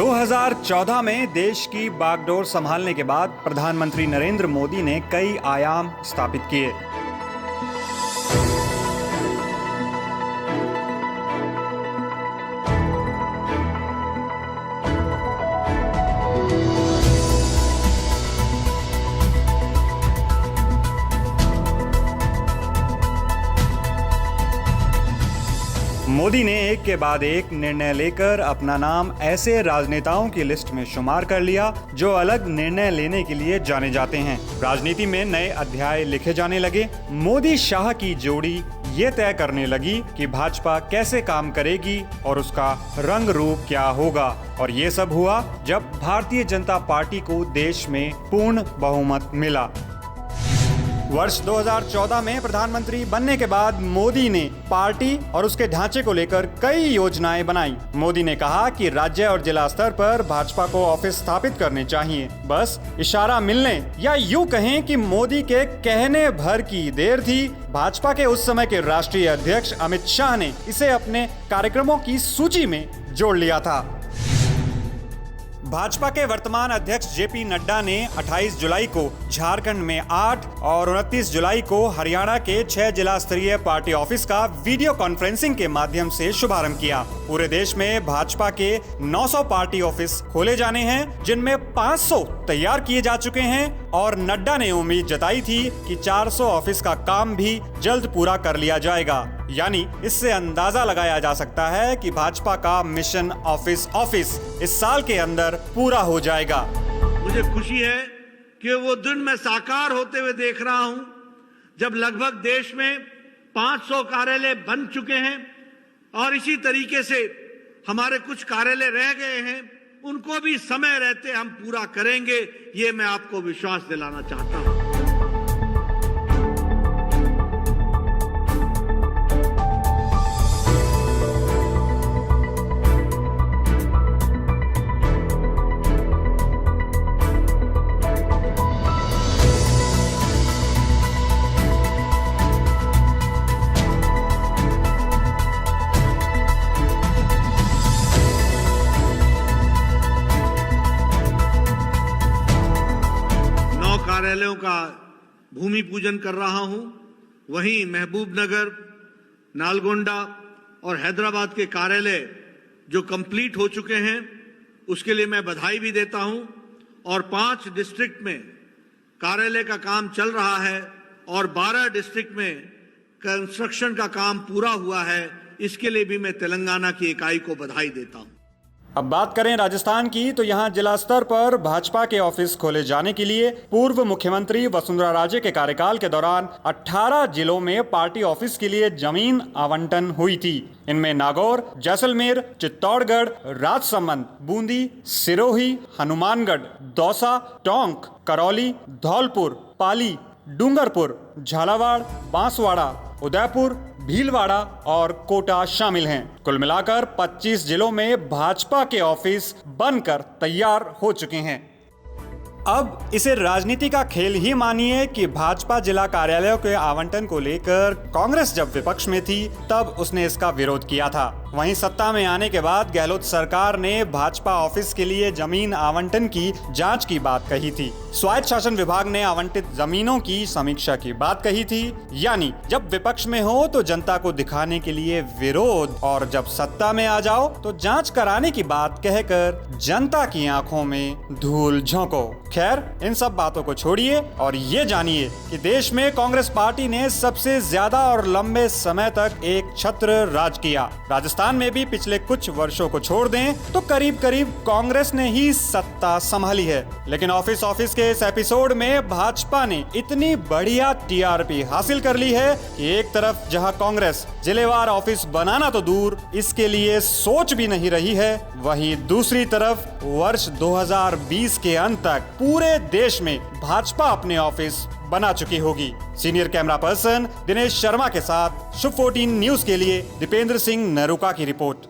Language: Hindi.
2014 में देश की बागडोर संभालने के बाद प्रधानमंत्री नरेंद्र मोदी ने कई आयाम स्थापित किए। मोदी ने एक के बाद एक निर्णय लेकर अपना नाम ऐसे राजनेताओं की लिस्ट में शुमार कर लिया जो अलग निर्णय लेने के लिए जाने जाते हैं। राजनीति में नए अध्याय लिखे जाने लगे। मोदी शाह की जोड़ी ये तय करने लगी कि भाजपा कैसे काम करेगी और उसका रंग रूप क्या होगा। और ये सब हुआ जब भारतीय जनता पार्टी को देश में पूर्ण बहुमत मिला। वर्ष 2014 में प्रधानमंत्री बनने के बाद मोदी ने पार्टी और उसके ढांचे को लेकर कई योजनाएं बनाई। मोदी ने कहा कि राज्य और जिला स्तर पर भाजपा को ऑफिस स्थापित करने चाहिए। बस इशारा मिलने या यूं कहें कि मोदी के कहने भर की देर थी। भाजपा के उस समय के राष्ट्रीय अध्यक्ष अमित शाह ने इसे अपने कार्यक्रमों की सूची में जोड़ लिया था। भाजपा के वर्तमान अध्यक्ष जेपी नड्डा ने 28 जुलाई को झारखंड में 8 और 29 जुलाई को हरियाणा के 6 जिला स्तरीय पार्टी ऑफिस का वीडियो कॉन्फ्रेंसिंग के माध्यम से शुभारंभ किया। पूरे देश में भाजपा के 900 पार्टी ऑफिस खोले जाने हैं, जिनमें 500 तैयार किए जा चुके हैं और नड्डा ने उम्मीद जताई थी कि 400 ऑफिस का काम भी जल्द पूरा कर लिया जाएगा। यानी इससे अंदाजा लगाया जा सकता है कि भाजपा का मिशन ऑफिस इस साल के अंदर पूरा हो जाएगा। मुझे खुशी है कि वो दिन मैं साकार होते हुए देख रहा हूं जब लगभग देश में 500 कार्यालय बन चुके हैं और इसी तरीके से हमारे कुछ कार्यालय रह गए हैं, उनको भी समय रहते हम पूरा करेंगे, ये मैं आपको विश्वास दिलाना चाहता हूं। कार्यालयों का भूमि पूजन कर रहा हूं। वहीं महबूबनगर, नालगोंडा और हैदराबाद के कार्यालय जो कंप्लीट हो चुके हैं उसके लिए मैं बधाई भी देता हूं। और 5 डिस्ट्रिक्ट में कार्यालय का काम चल रहा है और 12 डिस्ट्रिक्ट में कंस्ट्रक्शन का काम पूरा हुआ है। इसके लिए भी मैं तेलंगाना की इकाई को बधाई देता हूं। अब बात करें राजस्थान की, तो यहाँ जिला स्तर पर भाजपा के ऑफिस खोले जाने के लिए पूर्व मुख्यमंत्री वसुंधरा राजे के कार्यकाल के दौरान 18 जिलों में पार्टी ऑफिस के लिए जमीन आवंटन हुई थी। इनमें नागौर, जैसलमेर, चित्तौड़गढ़, राजसमंद, बूंदी, सिरोही, हनुमानगढ़, दौसा, टोंक, करौली, धौलपुर, पाली, डूंगरपुर, झालावाड़, बांसवाड़ा, उदयपुर, भीलवाड़ा और कोटा शामिल हैं। कुल मिलाकर 25 जिलों में भाजपा के ऑफिस बनकर तैयार हो चुके हैं। अब इसे राजनीति का खेल ही मानिए कि भाजपा जिला कार्यालयों के आवंटन को लेकर कांग्रेस जब विपक्ष में थी तब उसने इसका विरोध किया था। वहीं सत्ता में आने के बाद गहलोत सरकार ने भाजपा ऑफिस के लिए जमीन आवंटन की जांच की बात कही थी। स्वायत्त शासन विभाग ने आवंटित जमीनों की समीक्षा की बात कही थी। यानी जब विपक्ष में हो तो जनता को दिखाने के लिए विरोध, और जब सत्ता में आ जाओ तो जांच कराने की बात कहकर जनता की आंखों में धूल झोंको। खैर, इन सब बातों को छोड़िए और ये जानिए कि देश में कांग्रेस पार्टी ने सबसे ज्यादा और लंबे समय तक एक छत्र राज किया। राजस्थान में भी पिछले कुछ वर्षों को छोड़ दें तो करीब करीब कांग्रेस ने ही सत्ता संभाली है। लेकिन ऑफिस के इस एपिसोड में भाजपा ने इतनी बढ़िया टीआरपी हासिल कर ली है कि एक तरफ जहां कांग्रेस जिलेवार ऑफिस बनाना तो दूर इसके लिए सोच भी नहीं रही है, वहीं दूसरी तरफ वर्ष 2020 के अंत तक पूरे देश में भाजपा अपने ऑफिस बना चुकी होगी। Senior camera person Dinesh Sharma के साथ शुभ 14 न्यूज के लिए दीपेंद्र सिंह नरूका की रिपोर्ट।